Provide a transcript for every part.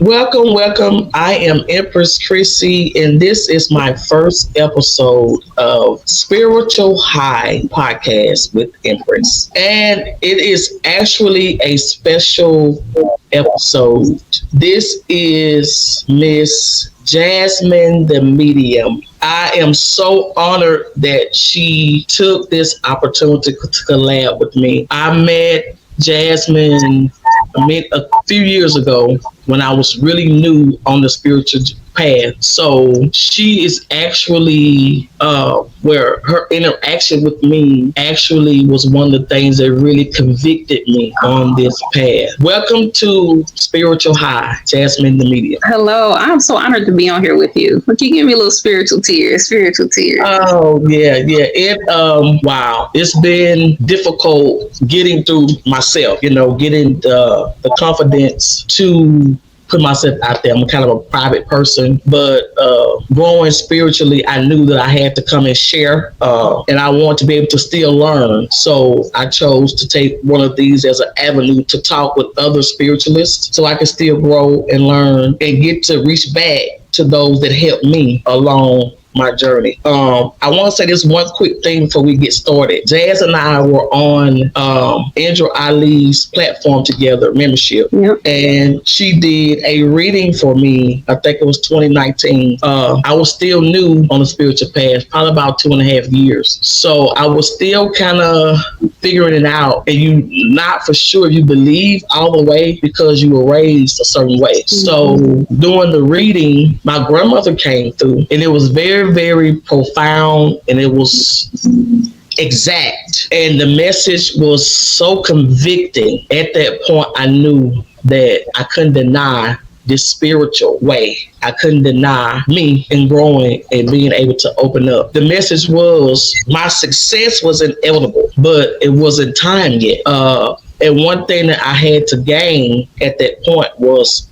Welcome, welcome. I am Empress Chrissy, and this is my first episode of Spiritual High podcast with Empress. And it is actually a special episode. This is Miss Jasmine the Medium. I am so honored that she took this opportunity to collab with me. I met Jasmine a few years ago when I was really new on the spiritual path. So she is actually where her interaction with me actually was one of the things that really convicted me on this path. Welcome to Spiritual High, Jasmine the Medium. Hello, I'm so honored to be on here with you. Look, you give me a little spiritual tears. Oh yeah. Wow. It's been difficult getting through myself, getting the confidence to put myself out there. I'm kind of a private person, but growing spiritually, I knew that I had to come and share, and I want to be able to still learn. So I chose to take one of these as an avenue to talk with other spiritualists so I can still grow and learn and get to reach back to those that helped me along my journey. I want to say this one quick thing before we get started. Jazz and I were on Andrew Ali's platform together, membership. Yep. And she did a reading for me. I think it was 2019. I was still new on the spiritual path, probably about 2.5 years. So I was still kind of figuring it out. And you not for sure you believe all the way because you were raised a certain way. Mm-hmm. So during the reading, my grandmother came through, and it was very, very profound, and it was exact, and the message was so convicting. At that point, I knew that I couldn't deny this spiritual way. I couldn't deny me and growing and being able to open up. The message was my success was inevitable, but it wasn't time yet. And one thing that I had to gain at that point was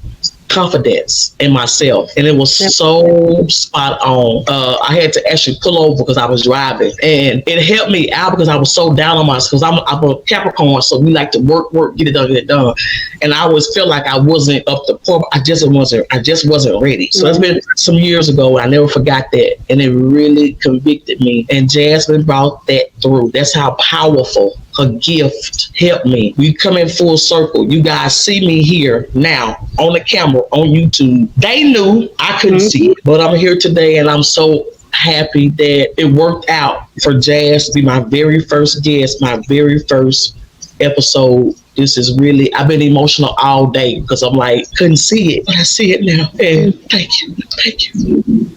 confidence in myself, and it was so spot on. I had to actually pull over because I was driving, and it helped me out because I was so down on myself. Because I'm a Capricorn, so we like to work, get it done. And I always felt like I wasn't up to par. I just wasn't ready. So it's been some years ago, and I never forgot that, and it really convicted me. And Jasmine brought that through. That's how powerful her gift helped me. We come in full circle. You guys see me here now on the camera on YouTube. They knew I couldn't see it, but I'm here today, and I'm so happy that it worked out for Jazz to be my very first guest, my very first episode. This is really, I've been emotional all day because I'm like, couldn't see it, but I see it now. And thank you.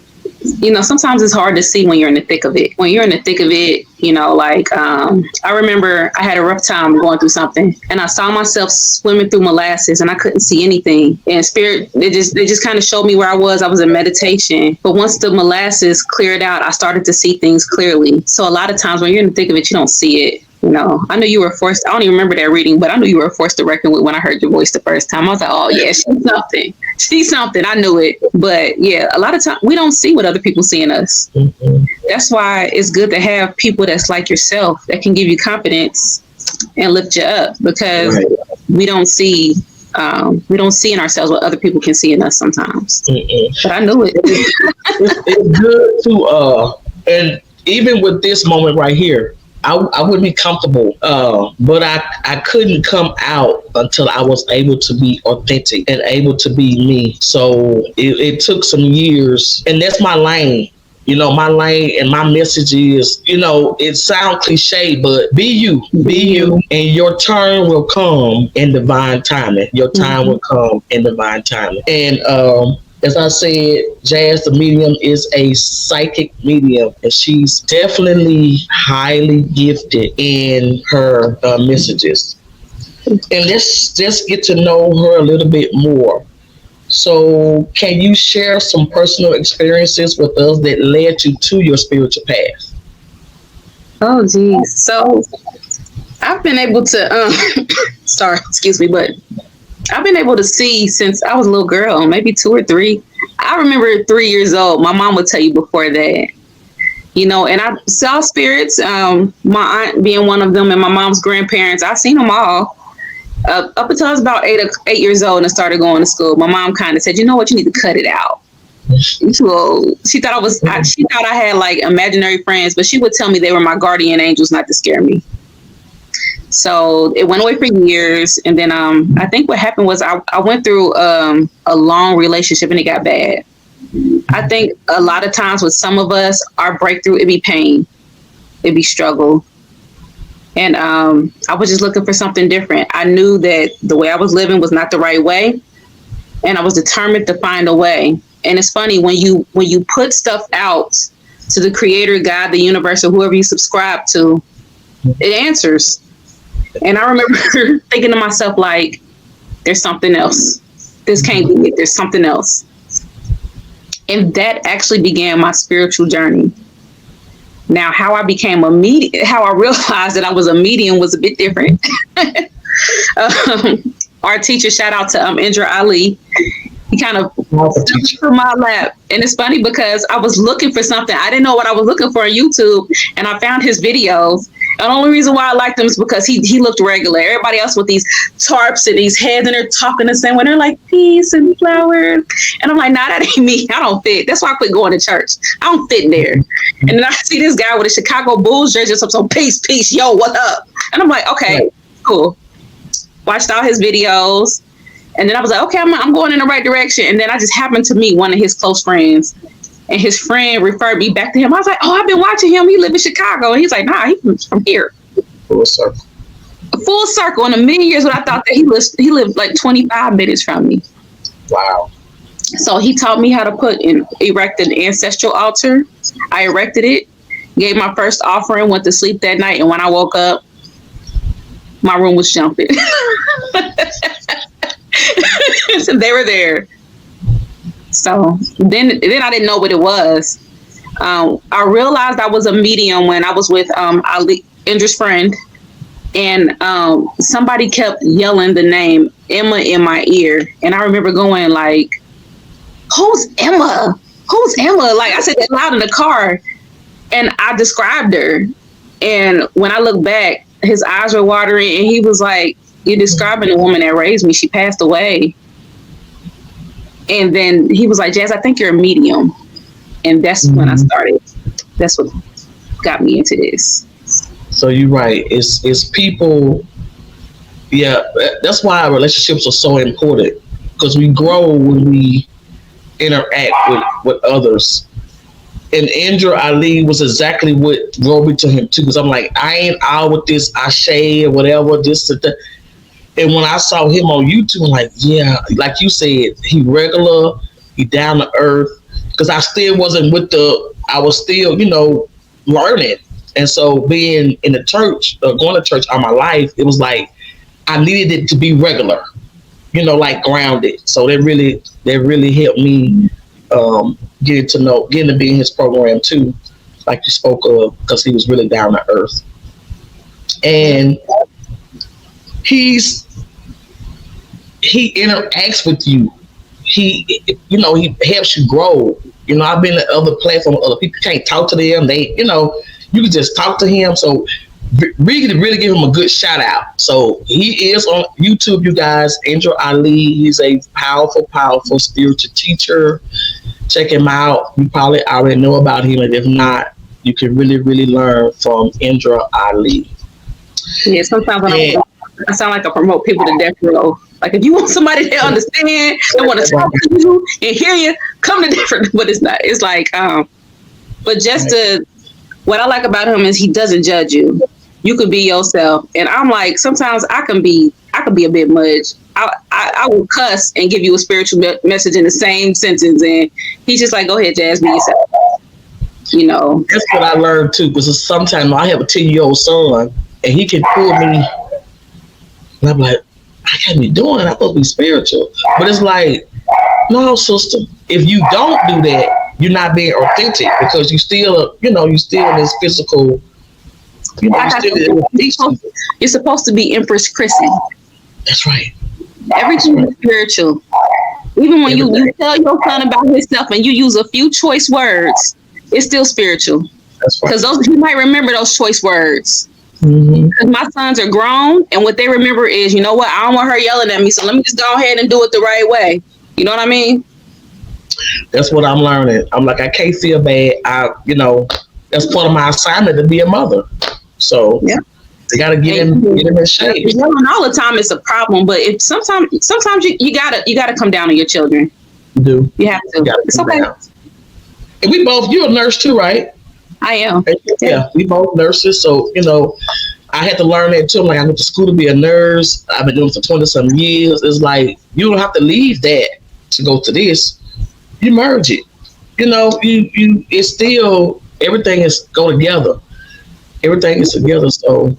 You know, sometimes it's hard to see when you're in the thick of it. When you're in the thick of it, I remember I had a rough time going through something, and I saw myself swimming through molasses, and I couldn't see anything. And spirit, they just kind of showed me where I was. I was in meditation, but once the molasses cleared out, I started to see things clearly. So a lot of times when you're in the thick of it, you don't see it. I know you were forced. I don't even remember that reading, but I knew you were forced to reckon with when I heard your voice the first time. I was like, oh yeah, she's something. I knew it. But yeah, a lot of times we don't see what other people see in us. Mm-hmm. That's why it's good to have people that's like yourself that can give you confidence and lift you up, because we don't see in ourselves what other people can see in us sometimes. Mm-mm. But I knew it. It's good to and even with this moment right here, I wouldn't be comfortable, but I couldn't come out until I was able to be authentic and able to be me. So it took some years, and that's my lane. My lane and my message is, it sounds cliche, but be you, and your turn will come in divine timing. Your time will come in divine timing. And as I said, Jazz the Medium is a psychic medium, and she's definitely highly gifted in her messages. And let's just get to know her a little bit more. So can you share some personal experiences with us that led you to your spiritual path? Oh, geez. So I've been able to, but I've been able to see since I was a little girl, maybe 2 or 3. I remember 3 years old. My mom would tell you before that, and I saw spirits, my aunt being one of them and my mom's grandparents. I've seen them all. Up until I was about 8 years old and started going to school, my mom kind of said, you know what, you need to cut it out. So she thought she thought I had like imaginary friends, but she would tell me they were my guardian angels not to scare me. So it went away for years. And then I think what happened was I went through a long relationship and it got bad. I think a lot of times with some of us, our breakthrough, it'd be pain, it'd be struggle. And I was just looking for something different. I knew that the way I was living was not the right way. And I was determined to find a way. And it's funny, when you put stuff out to the creator, God, the universe, or whoever you subscribe to, it answers. And I remember thinking to myself, like, there's something else. This can't be it. There's something else. And that actually began my spiritual journey. Now, how I became a medium, how I realized that I was a medium was a bit different. Our teacher, shout out to Indra Ali, he kind of stepped through my lap. And it's funny because I was looking for something. I didn't know what I was looking for on YouTube. And I found his videos. And the only reason why I liked him is because he looked regular. Everybody else with these tarps and these heads, and they're talking the same way. They're like, peace and flowers. And I'm like, nah, that ain't me. I don't fit. That's why I quit going to church. I don't fit there. And then I see this guy with a Chicago Bulls jersey, so peace, yo, what up? And I'm like, okay, cool. Watched all his videos. And then I was like, okay, I'm going in the right direction. And then I just happened to meet one of his close friends. And his friend referred me back to him. I was like, oh, I've been watching him. He live in Chicago. And he's like, nah, he's from here. Full circle. Full circle. In a million years, when I thought that he lived like 25 minutes from me. Wow. So he taught me how to erect an ancestral altar. I erected it, gave my first offering, went to sleep that night. And when I woke up, my room was jumping. So they were there. So then I didn't know what it was. I realized I was a medium when I was with Ali, Indra's friend, and somebody kept yelling the name Emma in my ear, and I remember going like, "Who's Emma? Who's Emma?" Like I said that loud in the car, and I described her. And when I look back, his eyes were watering, and he was like, "You're describing the woman that raised me. She passed away." And then he was like, "Jazz, I think you're a medium." And that's when I started. That's what got me into this. So you're right. It's people. Yeah, that's why our relationships are so important, because we grow when we interact with others. And Indra Ali was exactly what drove me to him too, because I'm like, I ain't out with this Ashe or whatever, this or that. And when I saw him on YouTube, I'm like, yeah, like you said, he regular, he down to earth. Because I still wasn't I was still, learning. And so being in the church, going to church all my life, it was like, I needed it to be regular, like grounded. So that really helped me getting to be in his program too, like you spoke of, because he was really down to earth. And he interacts with you. He helps you grow. I've been at other platforms, other people can't talk to them. They, you can just talk to him. So really give him a good shout out. So he is on YouTube, you guys. Indra Ali. He's a powerful spiritual teacher. Check him out. You probably already know about him, and if not, you can really learn from Indra Ali. Yeah, sometimes when I sound like I promote people to death row. Like if you want somebody to understand, they want to talk to you and hear you, come to different. But it's not. It's like, but what I like about him is he doesn't judge you. You could be yourself, and I'm like, sometimes I can be a bit much. I will cuss and give you a spiritual message in the same sentence, and he's just like, go ahead, Jazz, be yourself. That's what I learned too, because sometimes I have a 10-year-old son, and he can pull me, and I'm like, I can't be doing it. I'm supposed to be spiritual. But it's like, no, sister, if you don't do that, you're not being authentic, because you still, you still in this physical, you're supposed to be Empress Chrissy. That's right. Everything is spiritual. Even when you tell your son about himself and you use a few choice words, it's still spiritual. That's right. Because you might remember those choice words. Mm-hmm. Because my sons are grown, and what they remember is, you know what, I don't want her yelling at me, so let me just go ahead and do it the right way. You know what I mean? That's what I'm learning. I'm like, I can't feel bad. That's part of my assignment to be a mother. So Yeah. they got to get him in shape. Yelling all the time is a problem, but if sometimes you gotta come down on your children. You do. You have to. It's okay. Down. And you're a nurse too, right? I am. Yeah, we both nurses. So, I had to learn that too. Like, I went to school to be a nurse. I've been doing it for 20 some years. It's like, you don't have to leave that to go to this. You merge it. It's still, everything is go together. Everything is together. So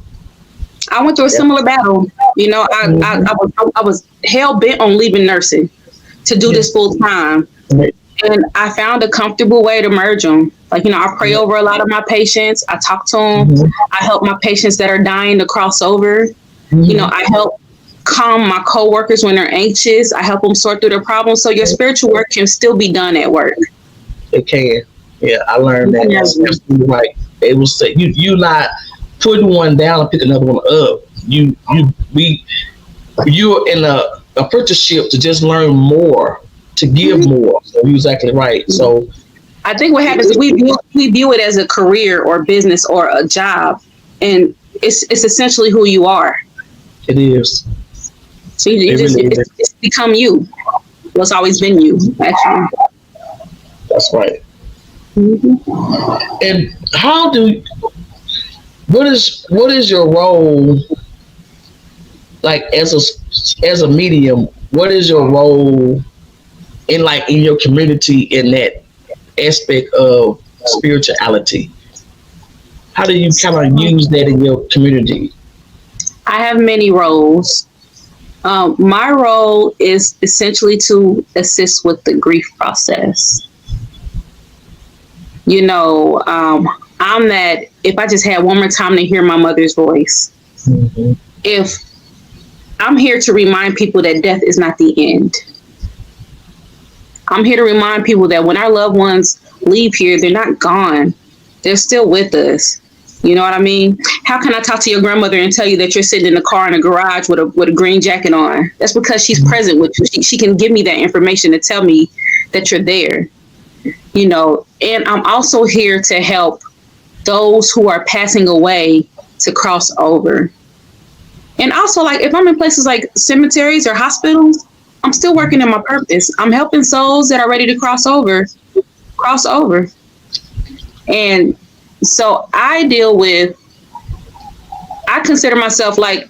I went through a similar battle. I was hell bent on leaving nursing to do this full time. And I found a comfortable way to merge them. Like, I pray over a lot of my patients. I talk to them. I help my patients that are dying to cross over. I help calm my coworkers when they're anxious. I help them sort through their problems. So your spiritual work can still be done at work. It can. Yeah, I learned that. That's absolutely right. It will say you not putting one down and pick another one up. You're in a apprenticeship to just learn more, to give more. So you're exactly right. So I think what happens is we view it as a career or business or a job, and it's essentially who you are. It is. So it's become you. Well, it's always been you, actually. That's right. And what is your role, like as a medium? What is your role in your community in that aspect of spirituality? How do you kind of use that in your community? I have many roles. My role is essentially to assist with the grief process. I'm that, if I just had one more time to hear my mother's voice, if I'm here to remind people that death is not the end. I'm here to remind people that when our loved ones leave here, they're not gone. They're still with us. You know what I mean? How can I talk to your grandmother and tell you that you're sitting in the car in a garage with a green jacket on? That's because she's present with you. She can give me that information to tell me that you're there. And I'm also here to help those who are passing away to cross over. And also, like, if I'm in places like cemeteries or hospitals, I'm still working in my purpose. I'm helping souls that are ready to cross over. And so I consider myself like,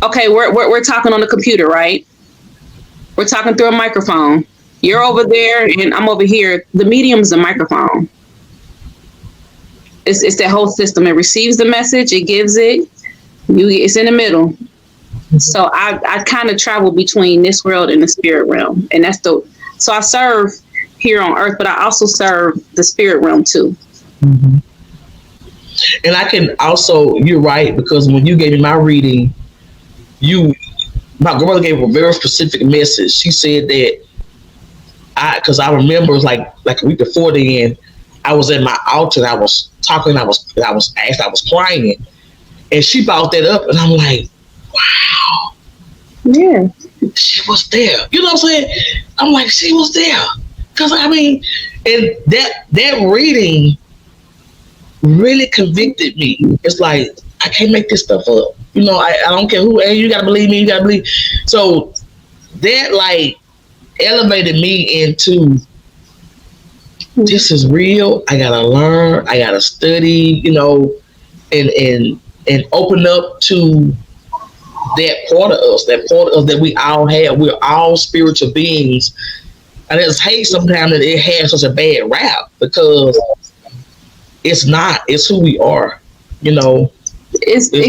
okay, we're talking on the computer, right? We're talking through a microphone. You're over there and I'm over here. The medium is the microphone. It's that whole system. It receives the message, it gives it, it's in the middle. So I kind of travel between this world and the spirit realm. And so I serve here on earth, but I also serve the spirit realm too. Mm-hmm. And I can also, you're right, because when you gave me my reading, my grandmother gave a very specific message. She said that because I remember it was like a week before then, I was at my altar and I was talking, I was crying, and she brought that up, and I'm like, wow, yeah, she was there. You know what I'm saying? I'm like, she was there, because and that reading really convicted me. It's like, I can't make this stuff up. I don't care who, you gotta believe me, you gotta believe. So that elevated me into, this is real. I gotta learn, I gotta study, and open up to that part of us that we all have. We're all spiritual beings. And I just hate sometimes that it has such a bad rap, because it's not. It's who we are. It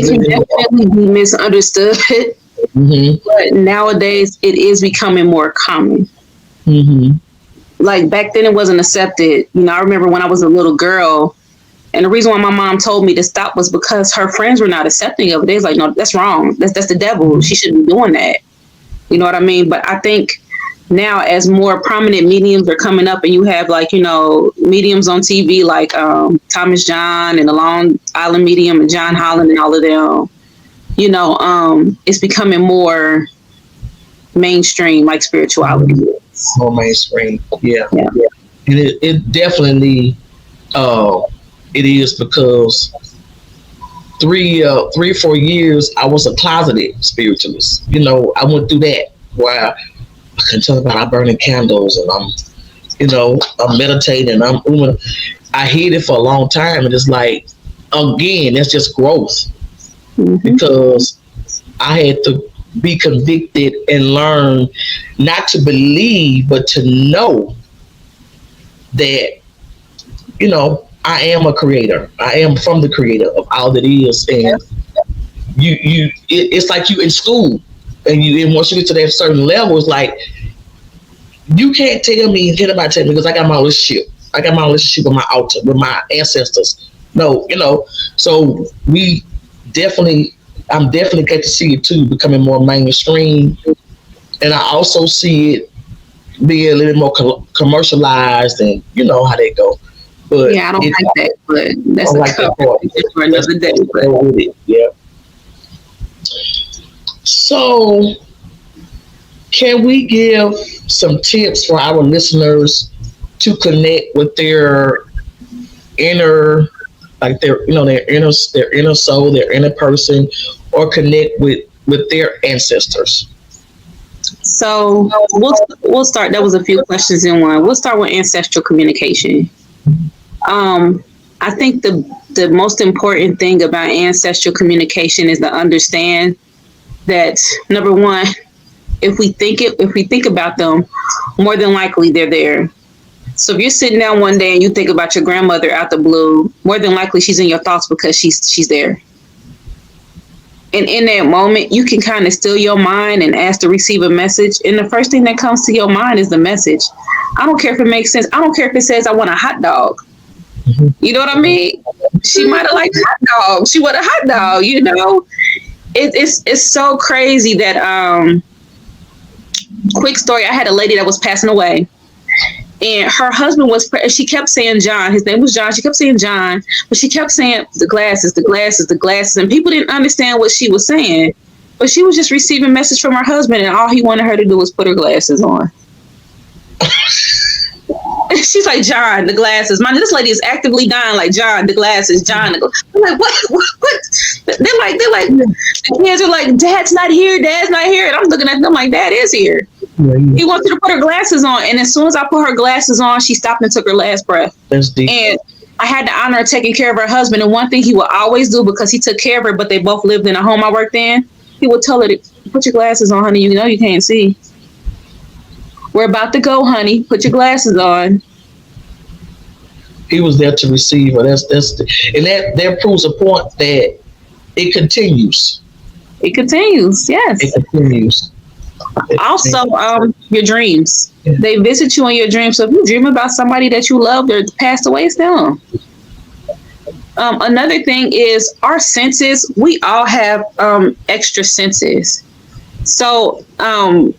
can definitely be misunderstood. Mm-hmm. But nowadays, it is becoming more common. Mm-hmm. Like back then, it wasn't accepted. I remember when I was a little girl, and the reason why my mom told me to stop was because her friends were not accepting of it. They was like, "No, that's wrong. That's the devil. She shouldn't be doing that." You know what I mean? But I think now as more prominent mediums are coming up, and you have like, you know, mediums on TV like Thomas John and the Long Island Medium and John Holland and all of them, you know, it's becoming more mainstream, like spirituality is. More mainstream. Yeah. Yeah. And it definitely it is, because 4 years I was a closeted spiritualist. You know, I went through that where I couldn't talk about I'm burning candles and I'm meditating. I hid it for a long time, and it's like, again, that's just growth. Because I had to be convicted and learn not to believe, but to know that, you know, I am a creator. I am from the creator of all that is. And it's like you in school, and once you get to that certain level, it's like, you can't tell me, anybody tell me, because I got my relationship. I got my relationship with my altar, with my ancestors. No, you know, so I'm definitely get to see it too, becoming more mainstream. And I also see it being a little more commercialized, and you know how they go. But yeah, I don't like that, but that's for another day. But. Yeah. So, can we give some tips for our listeners to connect with their inner, like their inner soul, their inner person, or connect with their ancestors? So we'll start. That was a few questions in one. We'll start with ancestral communication. I think the most important thing about ancestral communication is to understand that, number one, if we think about them, more than likely they're there. So if you're sitting down one day and you think about your grandmother out the blue, more than likely she's in your thoughts because she's there. And in that moment, you can kind of still your mind and ask to receive a message. And the first thing that comes to your mind is the message. I don't care if it makes sense. I don't care if it says I want a hot dog. You know what I mean? She might have liked hot dog. She want a hot dog, you know? It's so crazy that, quick story, I had a lady that was passing away. And her husband she kept saying John. His name was John. She kept saying John, but she kept saying the glasses, the glasses, the glasses. And people didn't understand what she was saying. But she was just receiving a message from her husband, and all he wanted her to do was put her glasses on. She's like, John, the glasses. This lady is actively dying, like, John, the glasses, John. I'm like, what? They're like, the kids are like, Dad's not here. And I'm looking at them like, Dad is here. He wants her to put her glasses on. And as soon as I put her glasses on, she stopped and took her last breath. That's deep. And I had the honor of taking care of her husband. And one thing he would always do, because he took care of her, but they both lived in a home I worked in, he would tell her to put your glasses on, honey. You know you can't see. We're about to go, honey. Put your glasses on. He was there to receive her. That proves a point that it continues. It continues, yes. It continues. Also, your dreams. Yeah. They visit you in your dreams. So if you dream about somebody that you loved or passed away, it's them. Another thing is our senses. We all have extra senses. So I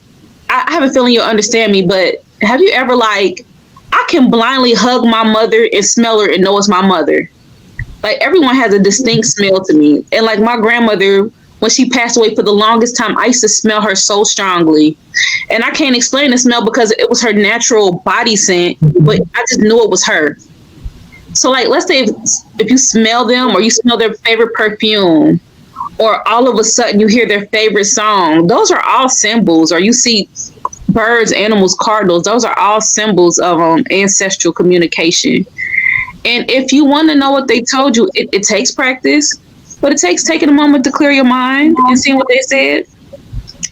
have a feeling you'll understand me, but have you ever, like, I can blindly hug my mother and smell her and know it's my mother. Like, everyone has a distinct smell to me. And like my grandmother, when she passed away, for the longest time, I used to smell her so strongly. And I can't explain the smell because it was her natural body scent, but I just knew it was her. So like, let's say if you smell them, or you smell their favorite perfume, or all of a sudden you hear their favorite song, those are all symbols. Or you see birds, animals, cardinals, those are all symbols of ancestral communication. And if you want to know what they told you, it takes practice, but it takes taking a moment to clear your mind and seeing what they said.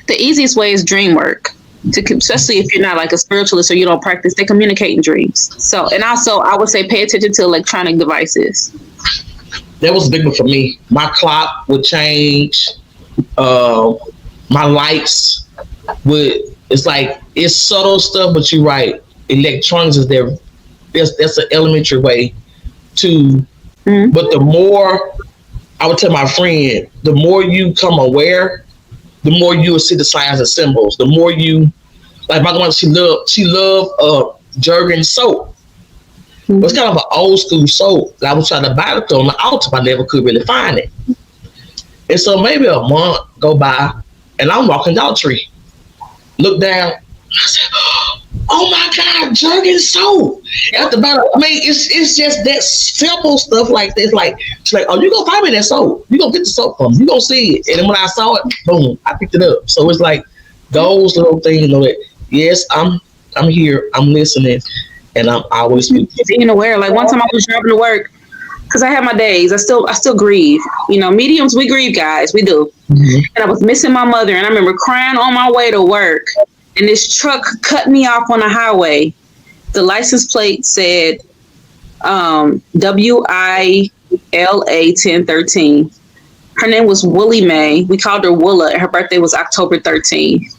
The easiest way is dream work, especially if you're not like a spiritualist or you don't practice. They communicate in dreams. So, and also I would say pay attention to electronic devices. That was a big one for me. My clock would change. My lights would. It's like, it's subtle stuff, but you're right. Electronics is there. That's an elementary way to. Mm-hmm. But the more, I would tell my friend, the more you come aware, the more you will see the signs and symbols. The more you Like my grandmother, she loved Jergen soap. It was kind of an old school soap. I was trying to buy it on the altar, but I never could really find it. And so maybe a month go by, and I'm walking down the tree. Look down. I said, "Oh my God, Jergen soap!" At the bottom, I mean, it's just that simple stuff like this. Like she's like, "Oh, you gonna find me that soap? You gonna get the soap from me? You gonna see it?" And then when I saw it, boom, I picked it up. So it's like those little things, you know, that yes, I'm here, I'm listening, and I'm always being aware. Like one time I was driving to work because I have my days. I still grieve. You know, mediums, we grieve, guys. We do. Mm-hmm. And I was missing my mother, and I remember crying on my way to work. And this truck cut me off on the highway. The license plate said WILA 1013. Her name was Willie Mae. We called her Willa. Her birthday was October 13th.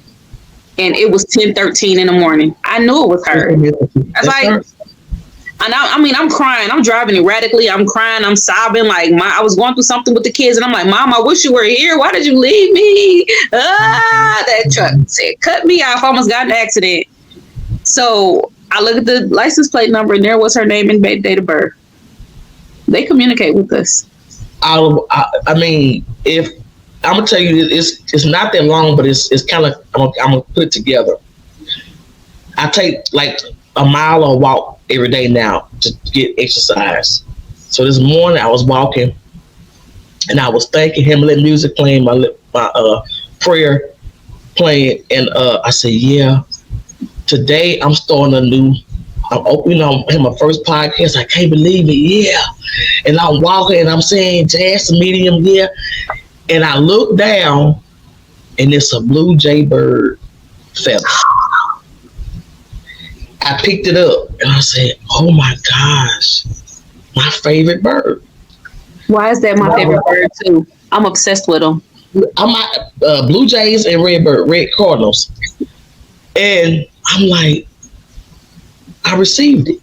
And it was 10:13 in the morning. I knew it was her. I was like, and I'm crying. I'm driving erratically. I'm crying. I'm sobbing. Like I was going through something with the kids, and I'm like, "Mom, I wish you were here. Why did you leave me?" That truck said, "Cut me off." I almost got in an accident. So I look at the license plate number, and there was her name and date of birth. They communicate with us. I mean, if I'm gonna tell you, it's not that long, but it's kind of I'm gonna put it together. I take like a mile or walk every day now to get exercise. So this morning I was walking and I was thanking him, let music playing, my prayer playing, and I said, yeah, today I'm starting I'm opening my first podcast. I can't believe it, yeah. And I'm walking and I'm saying, Jazz, medium, yeah. And I look down and it's a blue jaybird feather. I picked it up and I said, "Oh my gosh, my favorite bird." Why is that my favorite bird too? I'm obsessed with them. I'm blue jays and red cardinals, and I'm like, I received it,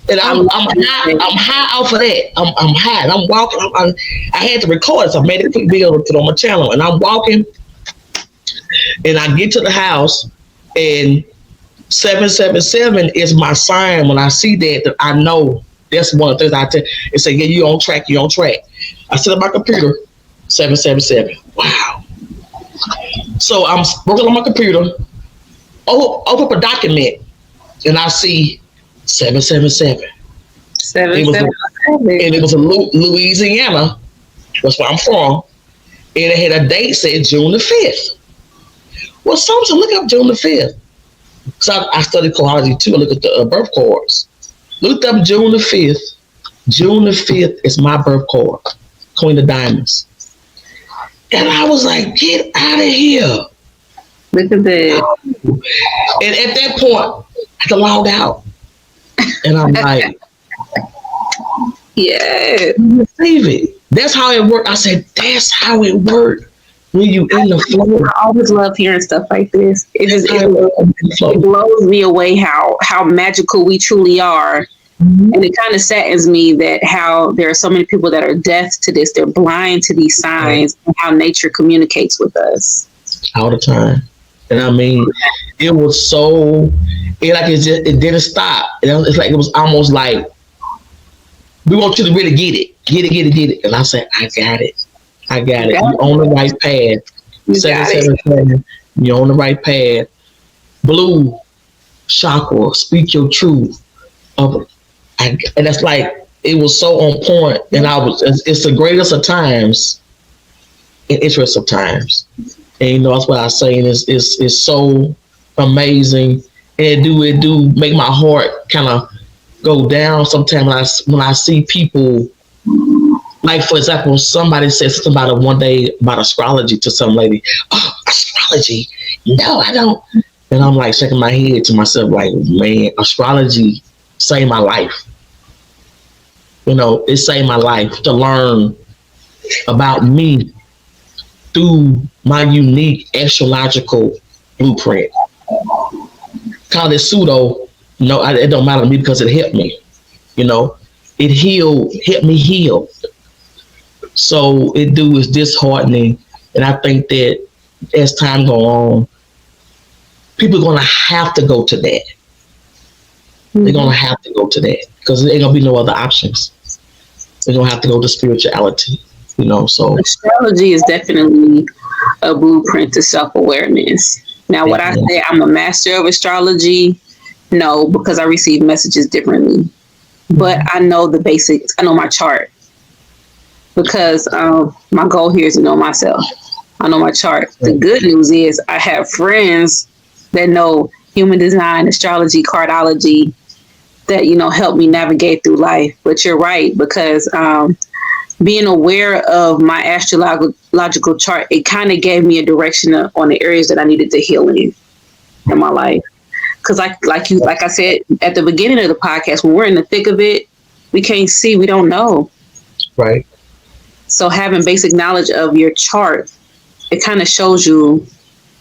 and I'm high off of that. I'm high. And I'm walking. I had to record it, so I made it a quick video to put on my channel, and I'm walking, and I get to the house, and 777 is my sign. When I see that I know that's one of the things I tell. It say, yeah, you on track. I sit at my computer, 777. Wow. So I'm working on my computer, open up a document, and I see 777. It was a Louisiana. That's where I'm from. And it had a date said June the 5th. Well, someone said, look up June the 5th. So I studied cardiology too. I look at the birth cards. Looked up June the 5th. June the 5th is my birth card, Queen of Diamonds. And I was like, get out of here. Look at that. And at that point, I had to log out. And I'm like, yeah. Receive it. That's how it worked. I said, that's how it worked. When you in the flow. I always love hearing stuff like this. It blows me away how magical we truly are. Mm-hmm. And it kind of saddens me that how there are so many people that are deaf to this. They're blind to these signs and how nature communicates with us. All the time. And I mean, it was so, it didn't stop. It's like, it was almost like, we want you to really get it. Get it. And I said, I got it. You're on the right path. 777. You're on the right path. Blue chakra, speak your truth. And that's like, it was so on point. And it's the greatest of times and interest of times. And you know, that's what I was saying. It's so amazing. And it do make my heart kind of go down sometimes when I see people. Like, for example, somebody said something about one day about astrology to some lady. Oh, astrology? No, I don't. And I'm like shaking my head to myself like, man, astrology saved my life. You know, it saved my life to learn about me through my unique astrological blueprint. Call it pseudo. No, it don't matter to me because it helped me. You know, it helped me heal. So it is disheartening, and I think that as time go on, people are gonna have to go to that. Mm-hmm. They're gonna have to go to that because there ain't gonna be no other options. They're gonna have to go to spirituality, So astrology is definitely a blueprint to self-awareness. Now, what I say, I'm a master of astrology. No, because I receive messages differently. But I know the basics. I know my chart because my goal here is to know myself. I know my chart. The good news is I have friends that know human design, astrology, cardology that, help me navigate through life. But you're right, because being aware of my astrological chart, it kind of gave me a direction on the areas that I needed to heal in my life. Because like I said at the beginning of the podcast, when we're in the thick of it, we can't see, we don't know. Right. So having basic knowledge of your chart, it kind of shows you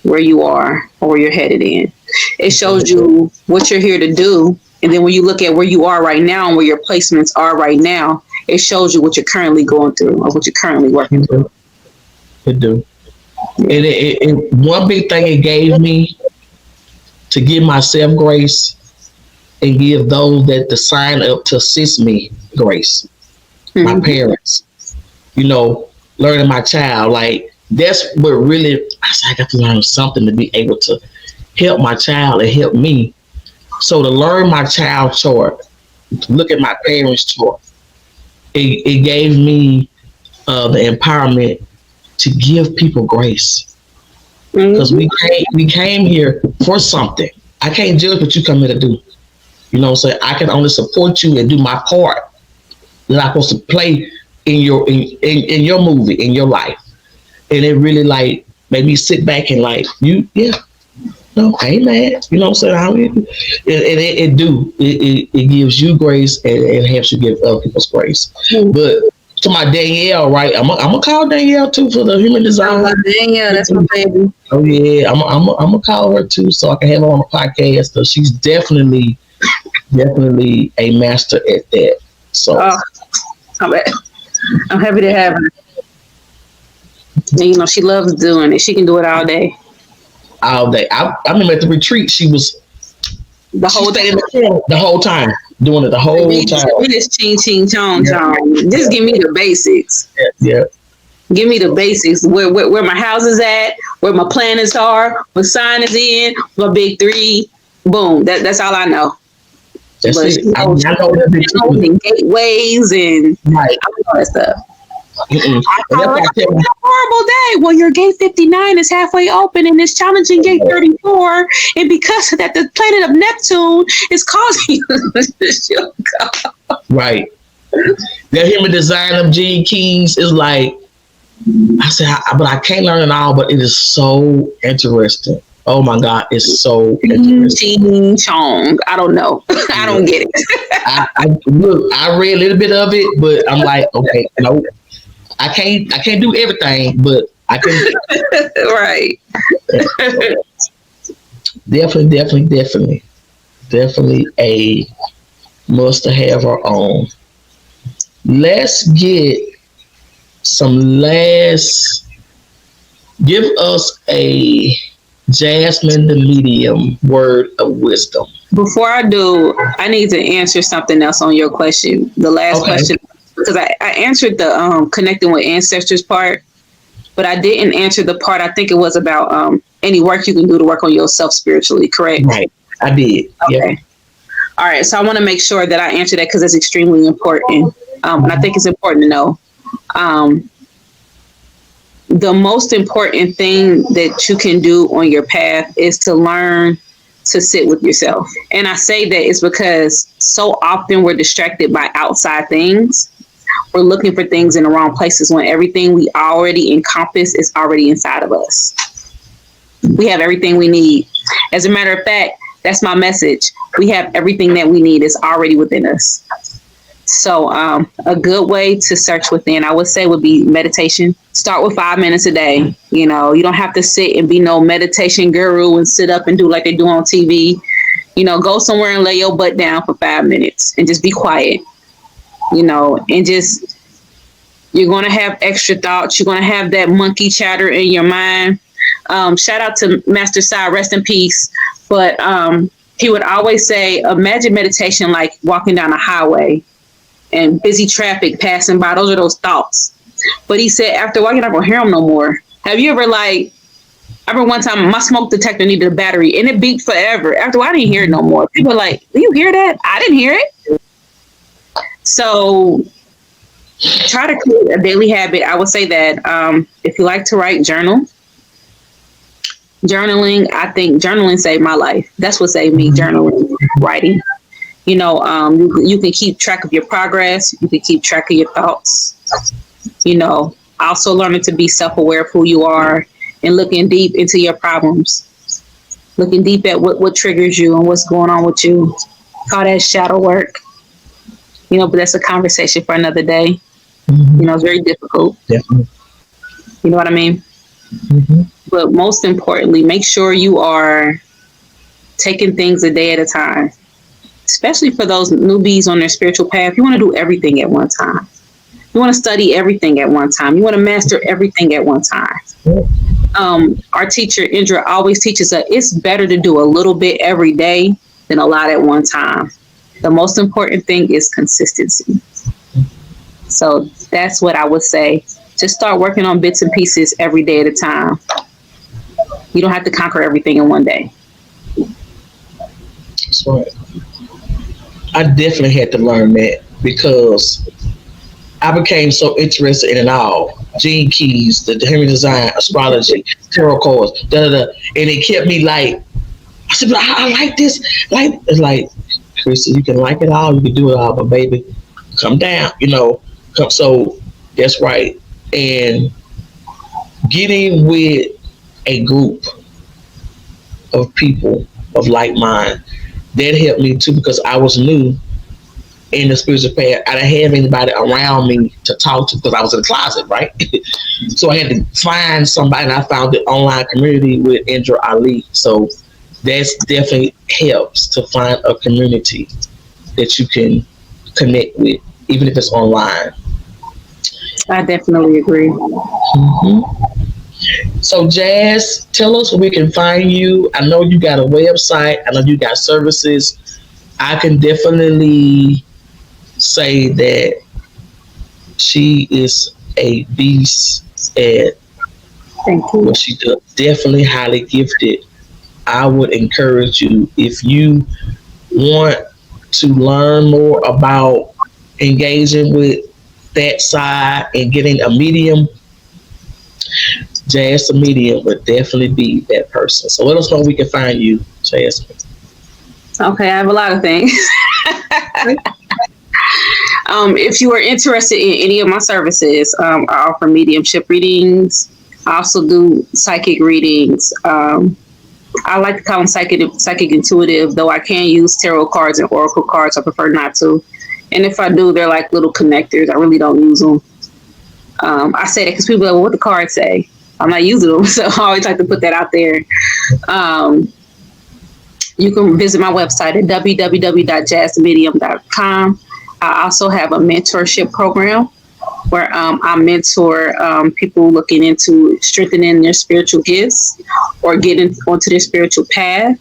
where you are or where you're headed in. It shows you what you're here to do. And then when you look at where you are right now and where your placements are right now, it shows you what you're currently going through or what you're currently working through. It do. Yeah. And one big thing it gave me to give myself grace and give those that sign up to assist me grace. Mm-hmm. My parents, learning my child, like that's what really, I got to learn something to be able to help my child and help me. So to learn my child chart, to look at my parents' chart, it gave me the empowerment to give people grace. Because we came here for something. I can't judge what you come here to do. So I can only support you and do my part that I'm supposed to play in your movie, in your life. And it really like made me sit back and like, no, I ain't mad. You know what I'm saying? It gives you grace and it helps you give other people's grace. Mm-hmm. But to my Danielle, right? I'm gonna call Danielle too for the human design. Danielle, that's my baby. Oh yeah, I'm gonna call her too so I can have her on the podcast. So she's definitely a master at that. So I'm happy to have her. And, she loves doing it. She can do it all day. All day. I remember at the retreat, she was the whole time doing it the whole time. Give me this ching ching chong chong. Just give me the basics. Yeah. Give me the basics. Where my house is at, where my planets are, what sign is in, my big three. Boom. That's all I know. That's it. I know and gateways and right. all that stuff. A horrible day. Well, your gate 59 is halfway open and it's challenging gate 34. And because of that, the planet of Neptune is causing you to go. Right. The human design of Gene Keys is like, I said, but I can't learn it all, but it is so interesting. Oh my God, it's so interesting. Chong. I don't know. I don't get it. I read a little bit of it, but I'm like, okay, no. I can't do everything, but I can. Right. Definitely a must to have our own. Let's get some last. Give us a Jasmine the Medium word of wisdom. Before I do, I need to answer something else on your question. The last question. Because I answered the connecting with ancestors part, but I didn't answer the part. I think it was about any work you can do to work on yourself spiritually, correct? Right. I did. Okay. Yep. All right. So I want to make sure that I answer that because it's extremely important. And I think it's important to know. The most important thing that you can do on your path is to learn to sit with yourself. And I say that is because so often we're distracted by outside things. We're looking for things in the wrong places when everything we already encompass is already inside of us. We have everything we need. As a matter of fact, that's my message. We have everything that we need. It's already within us. So a good way to search within, I would say, would be meditation. Start with 5 minutes a day. You don't have to sit and be no meditation guru and sit up and do like they do on TV. Go somewhere and lay your butt down for 5 minutes and just be quiet. And just, you're going to have extra thoughts. You're going to have that monkey chatter in your mind. Shout out to Master Sai, rest in peace. But he would always say, imagine meditation like walking down a highway and busy traffic passing by. Those are those thoughts. But he said, after a while, you're not going to hear them no more. Have you ever I remember one time my smoke detector needed a battery and it beeped forever. After a while, I didn't hear it no more. People were like, do you hear that? I didn't hear it. So try to create a daily habit. I would say that if you like to write, journaling, I think journaling saved my life. That's what saved me, journaling, writing. You you can keep track of your progress. You can keep track of your thoughts. Also learning to be self-aware of who you are and looking deep into your problems. Looking deep at what triggers you and what's going on with you. Call that shadow work. But that's a conversation for another day. It's very difficult. Definitely. You know what I mean? Mm-hmm. But most importantly, make sure you are taking things a day at a time, especially for those newbies on their spiritual path. You want to do everything at one time. You want to study everything at one time. You want to master everything at one time. Our teacher, Indra, always teaches us it's better to do a little bit every day than a lot at one time. The most important thing is consistency. So that's what I would say. Just start working on bits and pieces every day at a time. You don't have to conquer everything in one day. That's right. I definitely had to learn that because I became so interested in it all. Gene keys, the human design, astrology, tarot cards, and it kept me I said, but I like this. It's like, Chrissy, you can like it all, you can do it all, but baby, come down, So that's right. And getting with a group of people of like mind, that helped me too, because I was new in the spiritual path. I didn't have anybody around me to talk to because I was in the closet, right? So I had to find somebody, and I found the online community with Indra Ali. So that's definitely helps to find a community that you can connect with, even if it's online. I definitely agree. Mm-hmm. So Jazz, tell us where we can find you. I know you got a website. I know you got services. I can definitely say that she is a beast at what she does. Definitely highly gifted. I would encourage you, if you want to learn more about engaging with that side and getting a medium, Jazz the medium would definitely be that person. So let us know where we can find you, Jasmine. Okay, I have a lot of things. If you are interested in any of my services, I offer mediumship readings. I also do psychic readings. I like to call them psychic intuitive, though I can use tarot cards and oracle cards. I prefer not to. And if I do, they're like little connectors. I really don't use them. I say that because people are like, well, what the cards say? I'm not using them. So I always like to put that out there. You can visit my website at www.jazzthemedium.com. I also have a mentorship program where I mentor people looking into strengthening their spiritual gifts or getting onto their spiritual path.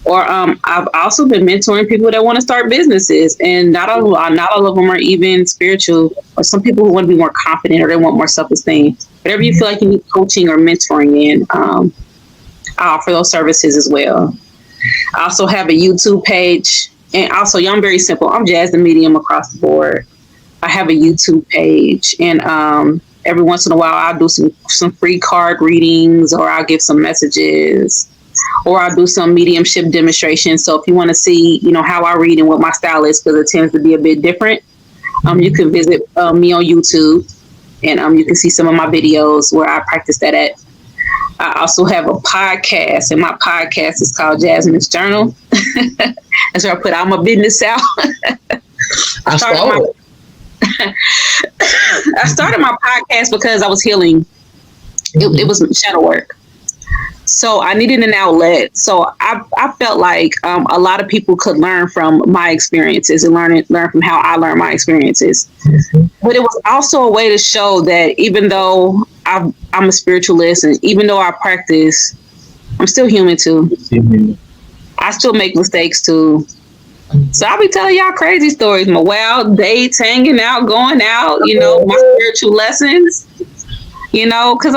Or I've also been mentoring people that want to start businesses, and not all of them are even spiritual. Or some people who want to be more confident or they want more self-esteem. Whatever you feel like you need coaching or mentoring in, I offer those services as well. I also have a YouTube page, and also, I'm very simple. I'm Jazz the Medium across the board. I have a YouTube page, and every once in a while, I'll do some free card readings, or I'll give some messages, or I'll do some mediumship demonstrations. So if you want to see, how I read and what my style is, because it tends to be a bit different, you can visit me on YouTube, and you can see some of my videos where I practice that at. I also have a podcast, and my podcast is called Jasmine's Journal. That's where I put all my business out. I started my podcast because I was healing. It was shadow work. So I needed an outlet. So I felt like a lot of people could learn from my experiences and learn from how I learned my experiences. Mm-hmm. But it was also a way to show that even though I'm a spiritualist and even though I practice, I'm still human too. Mm-hmm. I still make mistakes too. So I'll be telling y'all crazy stories, my wild dates, hanging out, going out, my spiritual lessons, because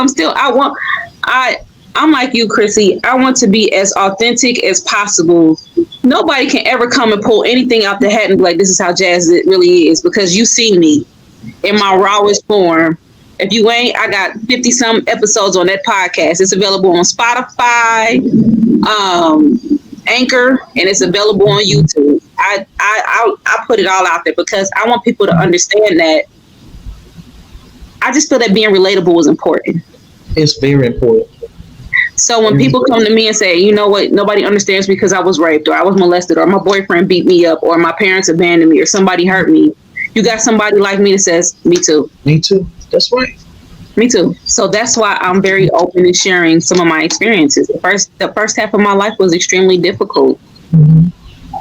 I'm like you, Chrissy. I want to be as authentic as possible. Nobody can ever come and pull anything out the hat and be like, this is how jazz it really is, because you see me in my rawest form. If you ain't, I got 50 some episodes on that podcast. It's available on Spotify, Anchor, and it's available on YouTube. I put it all out there because I want people to understand that. I just feel that being relatable is important. It's very important. So when people come to me and say, you know what, nobody understands me because I was raped or I was molested or my boyfriend beat me up or my parents abandoned me or somebody hurt me, you got somebody like me that says, me too. Me too. That's right. Me too. So that's why I'm very open in sharing some of my experiences. The first half of my life was extremely difficult. Mm-hmm.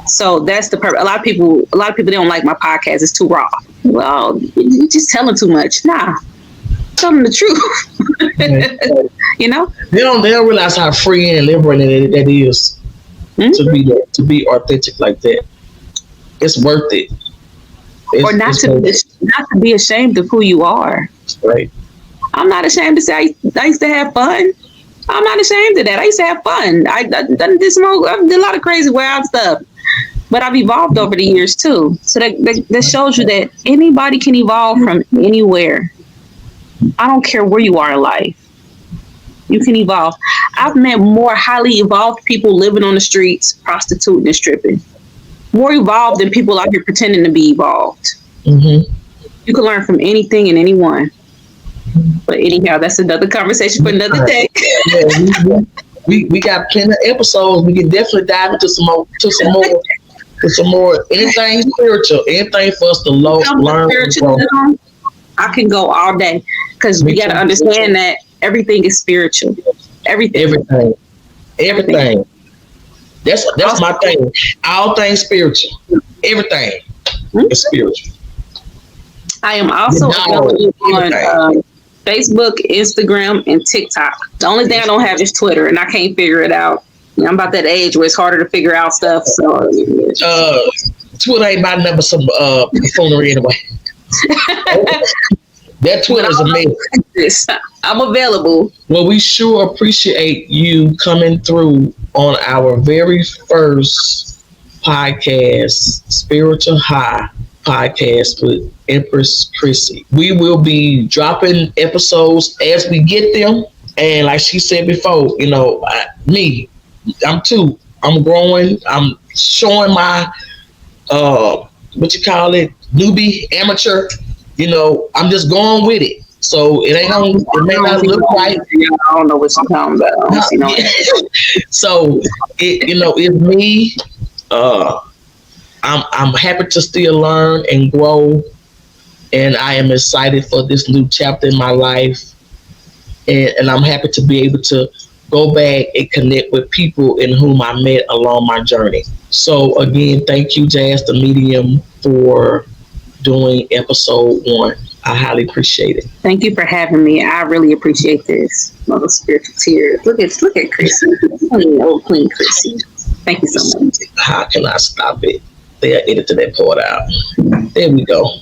So that's the purpose. A lot of people don't like my podcast. It's too raw. Well, you're just telling too much. Nah, telling the truth. They don't realize how free and liberating that is. Mm-hmm. to be authentic like that. It's worth it. Or not to be ashamed of who you are. Right. I'm not ashamed to say I used to have fun. I'm not ashamed of that. I used to have fun. I did a lot of crazy, wild stuff. But I've evolved over the years too. So that shows you that anybody can evolve from anywhere. I don't care where you are in life. You can evolve. I've met more highly evolved people living on the streets, prostituting and stripping. More evolved than people out here pretending to be evolved. Mm-hmm. You can learn from anything and anyone. But anyhow, that's another conversation for another day. we got plenty of episodes. We can definitely dive into some more anything spiritual, anything for us to learn. I can go all day because we got to understand that everything is spiritual. Everything. That's my thing. All things spiritual. Everything is spiritual. I am also available on Facebook, Instagram, and TikTok. The only thing I don't have is Twitter, and I can't figure it out. I'm about that age where it's harder to figure out stuff. So, Twitter ain't about number some buffoonery anyway. That Twitter is amazing. I'm available. Well, we sure appreciate you coming through on our very first podcast, Spiritual High podcast with Empress Chrissy. We will be dropping episodes as we get them. And like she said before, I'm growing. I'm showing my, newbie, amateur. I'm just going with it. So it may not look right. I don't know what you're talking about. So it's me. I'm happy to still learn and grow, and I am excited for this new chapter in my life. And I'm happy to be able to go back and connect with people in whom I met along my journey. So again, thank you, Jazz the Medium, for doing episode 1. I highly appreciate it. Thank you for having me. I really appreciate this. Mother spiritual tears. Look at Chrissy. Old Queen Chrissy. Thank you so much. How can I stop it? They'll edit that part out. There we go.